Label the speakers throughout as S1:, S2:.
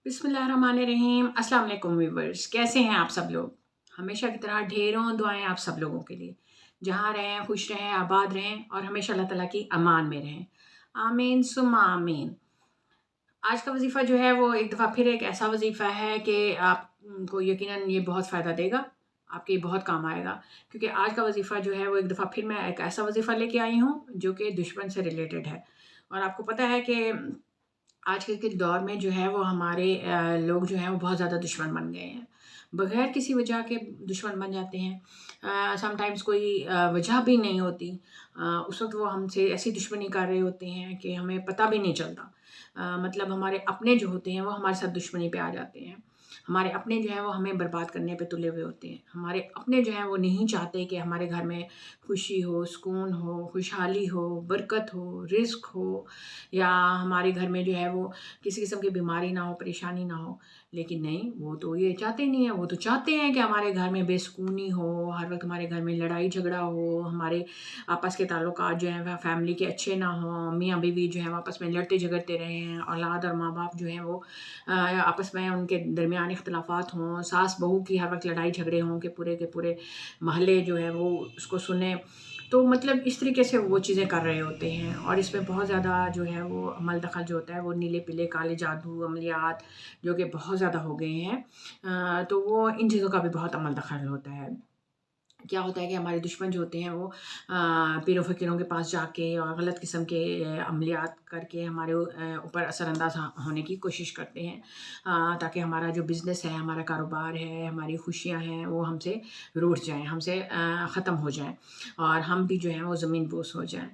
S1: بسم اللہ الرحمن الرحیم۔ السلام علیکم ویورز، کیسے ہیں آپ سب لوگ؟ ہمیشہ کی طرح ڈھیروں دعائیں آپ سب لوگوں کے لیے، جہاں رہیں خوش رہیں آباد رہیں اور ہمیشہ اللہ تعالیٰ کی امان میں رہیں، آمین ثم آمین۔ آج کا وظیفہ جو ہے وہ ایک دفعہ پھر ایک ایسا وظیفہ ہے کہ آپ کو یقیناً یہ بہت فائدہ دے گا، آپ کے بہت کام آئے گا، کیونکہ آج کا وظیفہ جو ہے وہ ایک دفعہ پھر میں ایک ایسا وظیفہ لے کے آئی ہوں جو کہ دشمن سے ریلیٹڈ ہے۔ اور آپ کو پتہ ہے کہ آج کل کے دور میں جو ہے وہ ہمارے لوگ جو ہیں وہ بہت زیادہ دشمن بن گئے ہیں، بغیر کسی وجہ کے دشمن بن جاتے ہیں۔ سم ٹائمز کوئی وجہ بھی نہیں ہوتی، اس وقت وہ ہم سے ایسی دشمنی کر رہے ہوتے ہیں کہ ہمیں پتہ بھی نہیں چلتا۔ مطلب ہمارے اپنے جو ہوتے ہیں وہ ہمارے ساتھ دشمنی پہ آ جاتے ہیں، ہمارے اپنے جو ہیں وہ ہمیں برباد کرنے پہ تلے ہوئے ہوتے ہیں، ہمارے اپنے جو ہیں وہ نہیں چاہتے کہ ہمارے گھر میں خوشی ہو، سکون ہو، خوشحالی ہو، برکت ہو، رزق ہو، یا ہمارے گھر میں جو ہے وہ کسی قسم کی بیماری نہ ہو، پریشانی نہ ہو۔ لیکن نہیں، وہ تو یہ چاہتے نہیں ہیں، وہ تو چاہتے ہیں کہ ہمارے گھر میں بے سکونی ہو، ہر وقت ہمارے گھر میں لڑائی جھگڑا ہو، ہمارے آپس کے تعلقات جو ہیں وہ فیملی کے اچھے نہ ہوں، میاں بیوی جو ہیں آپس میں لڑتے جھگڑتے رہیں، اولاد اور ماں باپ جو ہیں وہ آپس میں ان کے درمیان اختلافات ہوں، ساس بہو کی ہر وقت لڑائی جھگڑے ہوں کہ پورے کے پورے محلے جو ہے وہ اس کو سنیں۔ تو مطلب اس طریقے سے وہ چیزیں کر رہے ہوتے ہیں، اور اس میں بہت زیادہ جو ہے وہ عمل دخل جو ہوتا ہے وہ نیلے پیلے کالے جادو عملیات جو کہ بہت زیادہ ہو گئے ہیں، تو وہ ان چیزوں کا بھی بہت عمل دخل ہوتا ہے۔ کیا ہوتا ہے کہ ہمارے دشمن جو ہوتے ہیں وہ پیر و فقیروں کے پاس جا کے اور غلط قسم کے عملیات کر کے ہمارے اوپر اثر انداز ہونے کی کوشش کرتے ہیں، تاکہ ہمارا جو بزنس ہے، ہمارا کاروبار ہے، ہماری خوشیاں ہیں وہ ہم سے روٹ جائیں، ہم سے ختم ہو جائیں، اور ہم بھی جو ہیں وہ زمین بوس ہو جائیں،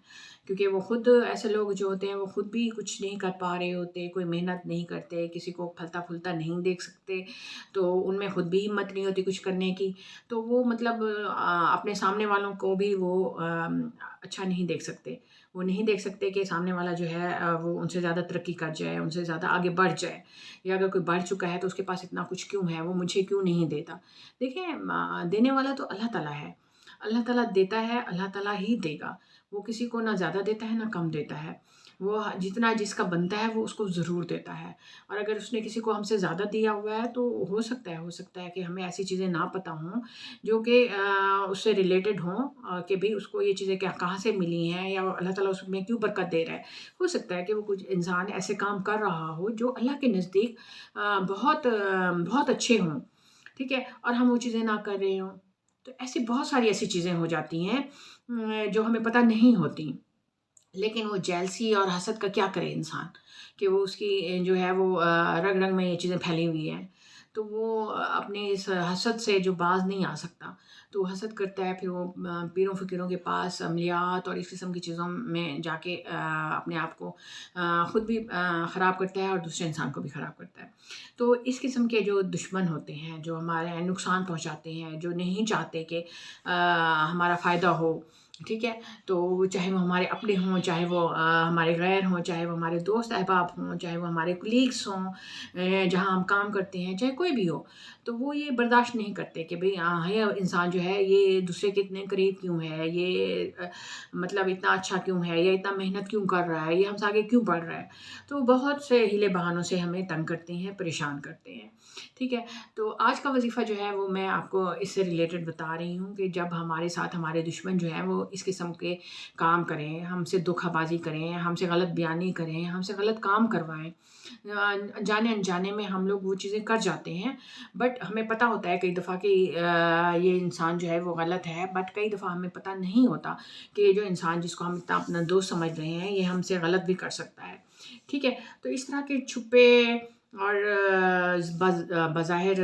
S1: کیونکہ وہ خود ایسے لوگ جو ہوتے ہیں وہ خود بھی کچھ نہیں کر پا رہے ہوتے، کوئی محنت نہیں کرتے، کسی کو پھلتا پھولتا نہیں دیکھ سکتے، تو ان میں خود بھی ہمت نہیں ہوتی کچھ کرنے کی، تو وہ مطلب اپنے سامنے والوں کو بھی وہ اچھا نہیں دیکھ سکتے، وہ نہیں دیکھ سکتے کہ سامنے والا جو ہے وہ ان سے زیادہ ترقی کر جائے، ان سے زیادہ آگے بڑھ جائے، یا اگر کوئی بڑھ چکا ہے تو اس کے پاس اتنا کچھ کیوں ہے، وہ مجھے کیوں نہیں دیتا۔ دیکھیں، دینے والا تو اللہ تعالیٰ ہے، اللہ تعالیٰ دیتا ہے، اللہ تعالیٰ ہی دے گا، وہ کسی کو نہ زیادہ دیتا ہے نہ کم دیتا ہے، وہ جتنا جس کا بنتا ہے وہ اس کو ضرور دیتا ہے، اور اگر اس نے کسی کو ہم سے زیادہ دیا ہوا ہے تو ہو سکتا ہے کہ ہمیں ایسی چیزیں نہ پتہ ہوں جو کہ اس سے ریلیٹڈ ہوں، کہ بھئی اس کو یہ چیزیں کہاں سے ملی ہیں، یا اللہ تعالیٰ اس میں کیوں برکت دے رہا ہے۔ ہو سکتا ہے کہ وہ کچھ انسان ایسے کام کر رہا ہو جو اللہ کے نزدیک بہت اچھے ہوں، ٹھیک ہے، اور ہم وہ چیزیں نہ کر رہے ہوں، تو ایسی بہت ساری ایسی چیزیں ہو جاتی ہیں جو ہمیں پتہ نہیں ہوتی۔ لیکن وہ جیلسی اور حسد کا کیا کرے انسان، کہ وہ اس کی جو ہے وہ رگ رگ میں یہ چیزیں پھیلی ہوئی ہیں، تو وہ اپنے اس حسد سے جو باز نہیں آ سکتا، تو وہ حسد کرتا ہے، پھر وہ پیروں فقیروں کے پاس عملیات اور اس قسم کی چیزوں میں جا کے اپنے آپ کو خود بھی خراب کرتا ہے اور دوسرے انسان کو بھی خراب کرتا ہے۔ تو اس قسم کے جو دشمن ہوتے ہیں، جو ہمارے نقصان پہنچاتے ہیں، جو نہیں چاہتے کہ ہمارا فائدہ ہو، ٹھیک ہے، تو چاہے وہ ہمارے اپنے ہوں، چاہے وہ ہمارے غیر ہوں، چاہے وہ ہمارے دوست احباب ہوں، چاہے وہ ہمارے کولیگس ہوں، جہاں ہم کام کرتے ہیں، چاہے کوئی بھی ہو، تو وہ یہ برداشت نہیں کرتے کہ بھئی یہ انسان جو ہے یہ دوسرے کے اتنے قریب کیوں ہے، یہ مطلب اتنا اچھا کیوں ہے، یا اتنا محنت کیوں کر رہا ہے، یہ ہم سے آگے کیوں بڑھ رہا ہے، تو بہت سے ہیلے بہانوں سے ہمیں تنگ کرتے ہیں، پریشان کرتے ہیں، ٹھیک ہے۔ تو آج کا وظیفہ جو ہے وہ میں آپ کو اس سے ریلیٹڈ بتا رہی ہوں کہ جب ہمارے ساتھ ہمارے دشمن جو ہیں وہ اس قسم کے کام کریں، ہم سے دھوکہ بازی کریں، ہم سے غلط بیانی کریں، ہم سے غلط کام کروائیں، جانے انجانے میں ہم لوگ وہ چیزیں کر جاتے ہیں، بٹ ہمیں پتہ ہوتا ہے کئی دفعہ کہ یہ انسان جو ہے وہ غلط ہے، بٹ کئی دفعہ ہمیں پتہ نہیں ہوتا کہ یہ جو انسان جس کو ہم اتنا اپنا دوست سمجھ رہے ہیں یہ ہم سے غلط بھی کر سکتا ہے، ٹھیک ہے۔ تو اس طرح کے چھپے اور بظاہر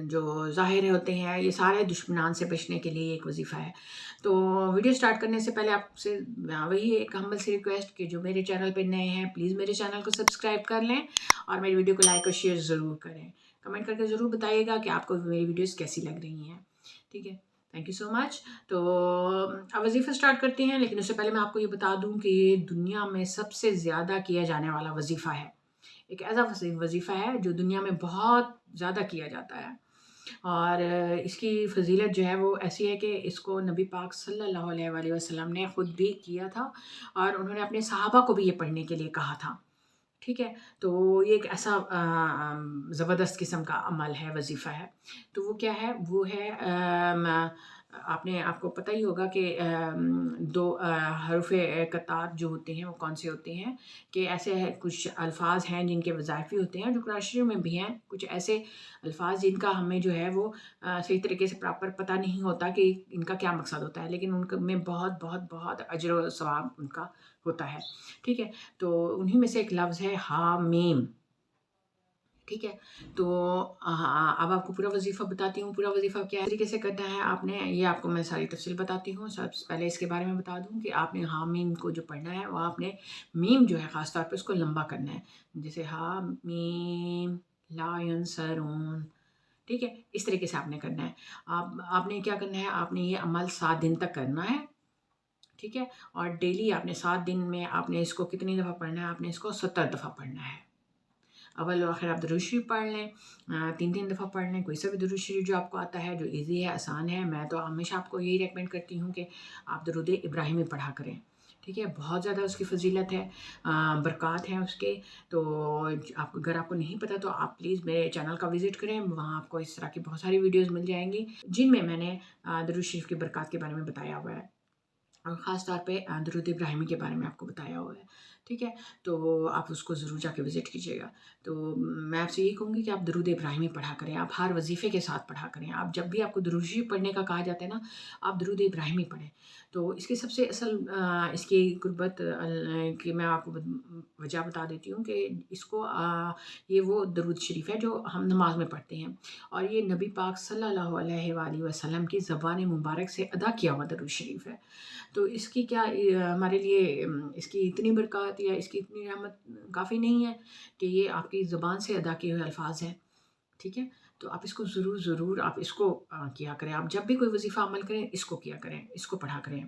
S1: جو ظاہر ہوتے ہیں، یہ سارے دشمنان سے بچنے کے لیے ایک وظیفہ ہے۔ تو ویڈیو سٹارٹ کرنے سے پہلے آپ سے وہی ایک ہمبل سی ریکویسٹ کہ جو میرے چینل پہ نئے ہیں پلیز میرے چینل کو سبسکرائب کر لیں، اور میری ویڈیو کو لائک اور شیئر ضرور کریں، کمنٹ کر کے ضرور بتائیے گا کہ آپ کو میری ویڈیوز کیسی لگ رہی ہیں، ٹھیک ہے۔ تھینک یو سو مچ۔ تو اب وظیفہ سٹارٹ کرتے ہیں، لیکن اس سے پہلے میں آپ کو یہ بتا دوں کہ یہ دنیا میں سب سے زیادہ کیا جانے والا وظیفہ ہے، ایک ایسا وظیفہ ہے جو دنیا میں بہت زیادہ کیا جاتا ہے، اور اس کی فضیلت جو ہے وہ ایسی ہے کہ اس کو نبی پاک صلی اللہ علیہ وآلہ وسلم نے خود بھی کیا تھا، اور انہوں نے اپنے صحابہ کو بھی یہ پڑھنے کے لیے کہا تھا، ٹھیک ہے، تو یہ ایک ایسا زبردست قسم کا عمل ہے، وظیفہ ہے۔ تو وہ کیا ہے؟ وہ ہے آپ کو پتہ ہی ہوگا کہ دو حروف قطعات جو ہوتے ہیں وہ کون سے ہوتے ہیں، کہ ایسے کچھ الفاظ ہیں جن کے وظائفی ہوتے ہیں جو قرآن شریف میں بھی ہیں، کچھ ایسے الفاظ جن کا ہمیں جو ہے وہ صحیح طریقے سے پراپر پتہ نہیں ہوتا کہ ان کا کیا مقصد ہوتا ہے، لیکن میں بہت بہت بہت اجر و ثواب ان کا ہوتا ہے۔ ٹھیک ہے، تو انہی میں سے ایک لفظ ہے حامیم۔ ٹھیک ہے، تو اب آپ کو پورا وظیفہ بتاتی ہوں۔ پورا وظیفہ کیا طریقے سے کرنا ہے آپ نے، یہ آپ کو میں ساری تفصیل بتاتی ہوں۔ سب سے پہلے اس کے بارے میں بتا دوں کہ آپ نے حامیم کو جو پڑھنا ہے وہ آپ نے میم جو ہے خاص طور پہ اس کو لمبا کرنا ہے، جیسے حامیم لا ینصرون۔ ٹھیک ہے، اس طریقے سے آپ نے کرنا ہے۔ آپ نے کیا کرنا ہے؟ آپ نے یہ عمل 7 دن تک کرنا ہے۔ ٹھیک ہے، اور ڈیلی آپ نے 7 دن میں آپ نے اس کو کتنی دفعہ پڑھنا ہے؟ آپ نے اس کو 70 دفعہ پڑھنا ہے۔ اول و آخر آپ درود شریف پڑھ لیں، 3 دفعہ پڑھ لیں، کوئی سا بھی درود شریف جو آپ کو آتا ہے، جو ایزی ہے، آسان ہے۔ میں تو ہمیشہ آپ کو یہی ریکمینڈ کرتی ہوں کہ آپ درود ابراہیمی پڑھا کریں۔ ٹھیک ہے، بہت زیادہ اس کی فضیلت ہے، برکات ہیں اس کے۔ تو اگر آپ کو نہیں پتہ تو آپ پلیز میرے چینل کا وزٹ کریں، وہاں آپ کو اس طرح کی بہت ساری ویڈیوز مل جائیں گی جن میں نے درود شریف کی برکات کے بارے میں بتایا ہوا ہے، اور خاص طور پہ درود ابراہیمی کے بارے میں آپ کو بتایا ہوا ہے۔ ٹھیک ہے، تو آپ اس کو ضرور جا کے وزٹ کیجیے گا۔ تو میں آپ سے یہی کہوں گی کہ آپ درود ابراہیمی پڑھا کریں، آپ ہر وظیفے کے ساتھ پڑھا کریں۔ آپ جب بھی آپ کو درود شریف پڑھنے کا کہا جاتا ہے نا، آپ درود ابراہیمی پڑھیں۔ تو اس کی سب سے اصل اس کی قربت کی میں آپ کو وجہ بتا دیتی ہوں کہ اس کو یہ وہ درود شریف ہے جو ہم نماز میں پڑھتے ہیں، اور یہ نبی پاک صلی اللہ علیہ وآلہ وسلم کی زبان مبارک سے ادا کیا ہوا درود شریف ہے۔ تو اس کی کیا ہمارے لیے اس کی اتنی برکات یا اس کی اتنی رحمت کافی نہیں ہے کہ یہ آپ کی زبان سے ادا کیے ہوئے الفاظ ہیں۔ ٹھیک ہے، تو آپ اس کو ضرور آپ اس کو کیا کریں۔ آپ جب بھی کوئی وظیفہ عمل کریں اس کو کیا کریں، اس کو پڑھا کریں۔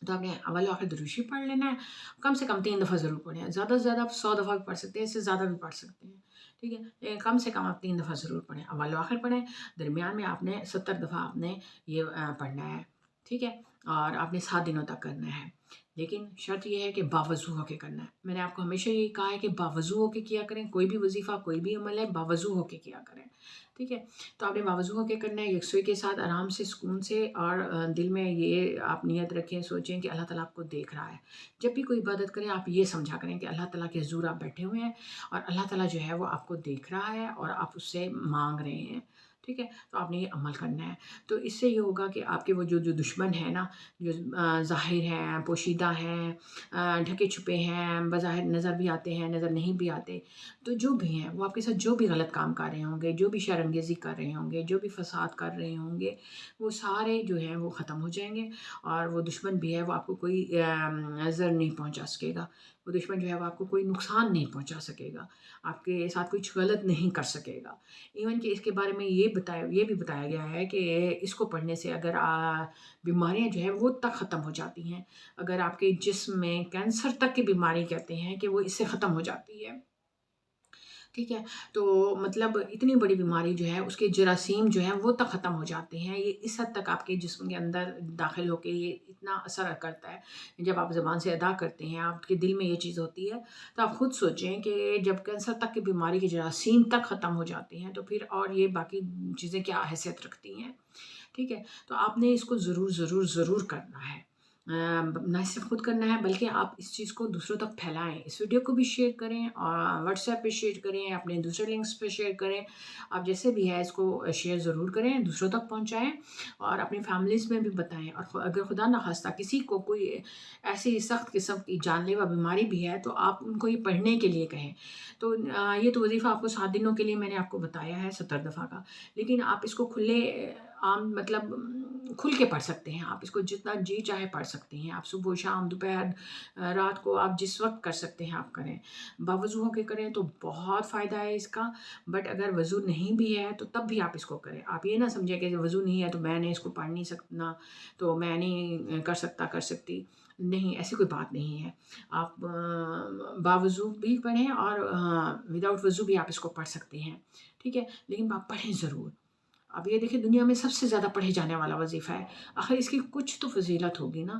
S1: تو آپ نے اول و آخر درود شریف پڑھ لینا ہے، کم سے کم 3 دفعہ ضرور پڑھیں، زیادہ سے زیادہ آپ 100 دفعہ بھی پڑھ سکتے ہیں، اس سے زیادہ بھی پڑھ سکتے ہیں۔ ٹھیک ہے، کم سے کم آپ 3 دفعہ ضرور پڑھیں، اول و آخر پڑھیں، درمیان میں آپ نے 70 دفعہ آپ نے یہ پڑھنا ہے۔ ٹھیک ہے، اور آپ نے 7 دنوں تک کرنا ہے، لیکن شرط یہ ہے کہ باوضو ہو کے کرنا ہے۔ میں نے آپ کو ہمیشہ یہی کہا ہے کہ باوضو ہو کے کیا کریں، کوئی بھی وظیفہ کوئی بھی عمل ہے باوضو ہو کے کیا کریں۔ ٹھیک ہے، تو آپ نے باوضو ہو کے کرنا ہے، یکسوئی کے ساتھ، آرام سے، سکون سے، اور دل میں یہ آپ نیت رکھیں، سوچیں کہ اللہ تعالیٰ آپ کو دیکھ رہا ہے۔ جب بھی کوئی عبادت کریں آپ یہ سمجھا کریں کہ اللہ تعالیٰ کے حضور آپ بیٹھے ہوئے ہیں، اور اللہ تعالیٰ جو ہے وہ آپ کو دیکھ رہا ہے اور آپ اس سے مانگ رہے ہیں۔ ٹھیک ہے، تو آپ نے یہ عمل کرنا ہے۔ تو اس سے یہ ہوگا کہ آپ کے وہ جو دشمن ہیں نا، جو ظاہر ہیں، پوشیدہ ہیں، ڈھکے چھپے ہیں، بظاہر نظر بھی آتے ہیں، نظر نہیں بھی آتے، تو جو بھی ہیں وہ آپ کے ساتھ جو بھی غلط کام کر رہے ہوں گے، جو بھی شر انگیزی کر رہے ہوں گے، جو بھی فساد کر رہے ہوں گے، وہ سارے جو ہیں وہ ختم ہو جائیں گے، اور وہ دشمن بھی ہے وہ آپ کو کوئی نظر نہیں پہنچا سکے گا۔ وہ دشمن جو ہے وہ آپ کو کوئی نقصان نہیں پہنچا سکے گا، آپ کے ساتھ کچھ غلط نہیں کر سکے گا۔ ایون کہ اس کے بارے میں یہ بھی بتایا گیا ہے کہ اس کو پڑھنے سے اگر بیماریاں جو ہے وہ تک ختم ہو جاتی ہیں۔ اگر آپ کے جسم میں کینسر تک کی بیماری کہتے ہیں کہ وہ اس سے ختم ہو جاتی ہے۔ ٹھیک ہے، تو مطلب اتنی بڑی بیماری جو ہے اس کے جراثیم جو ہیں وہ تک ختم ہو جاتے ہیں۔ یہ اس حد تک آپ کے جسم کے اندر داخل ہو کے یہ اتنا اثر کرتا ہے۔ جب آپ زبان سے ادا کرتے ہیں، آپ کے دل میں یہ چیز ہوتی ہے، تو آپ خود سوچیں کہ جب کینسر تک کی بیماری کے جراثیم تک ختم ہو جاتے ہیں تو پھر اور یہ باقی چیزیں کیا حیثیت رکھتی ہیں۔ ٹھیک ہے، تو آپ نے اس کو ضرور کرنا ہے۔ نہ صرف خود کرنا ہے بلکہ آپ اس چیز کو دوسروں تک پھیلائیں، اس ویڈیو کو بھی شیئر کریں، اور واٹس ایپ پہ شیئر کریں، اپنے دوسرے لنکس پہ شیئر کریں، آپ جیسے بھی ہے اس کو شیئر ضرور کریں، دوسروں تک پہنچائیں، اور اپنی فیملیز میں بھی بتائیں۔ اور اگر خدا نخواستہ کسی کو کوئی ایسی سخت قسم کی جان لیوا بیماری بھی ہے تو آپ ان کو یہ پڑھنے کے لیے کہیں۔ تو یہ تو وظیفہ آپ کو 7 دنوں کے لیے میں نے آپ کو بتایا ہے 70 دفعہ کا، لیکن آپ اس کو کھلے عام مطلب کھل کے پڑھ سکتے ہیں، آپ اس کو جتنا جی چاہے پڑھ سکتے ہیں، آپ صبح شام دوپہر رات کو آپ جس وقت کر سکتے ہیں آپ کریں، باوضو ہو کے کریں تو بہت فائدہ ہے اس کا۔ بٹ اگر وضو نہیں بھی ہے تو تب بھی آپ اس کو کریں، آپ یہ نہ سمجھیں کہ وضو نہیں ہے تو میں نے اس کو پڑھ نہیں سکنا، تو میں نہیں کر سکتی، نہیں، ایسی کوئی بات نہیں ہے۔ آپ باوضو بھی پڑھیں اور وداؤٹ وضو بھی آپ اس کو پڑھ سکتے ہیں۔ ٹھیک ہے، لیکن آپ پڑھیں ضرور۔ اب یہ دیکھیں دنیا میں سب سے زیادہ پڑھے جانے والا وظیفہ ہے، آخر اس کی کچھ تو فضیلت ہوگی نا۔